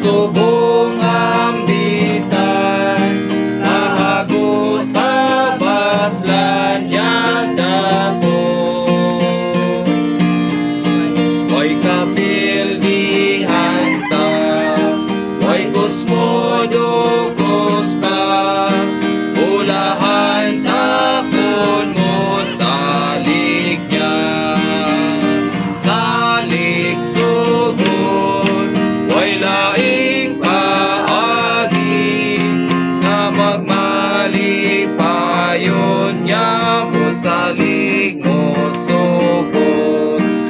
subong ambitan, kahagot tabaslan yagdako. Oy kapildihan ta, oy kusmodo kuspa, ulahan takon mo salig niya. Salig sugod, oy lain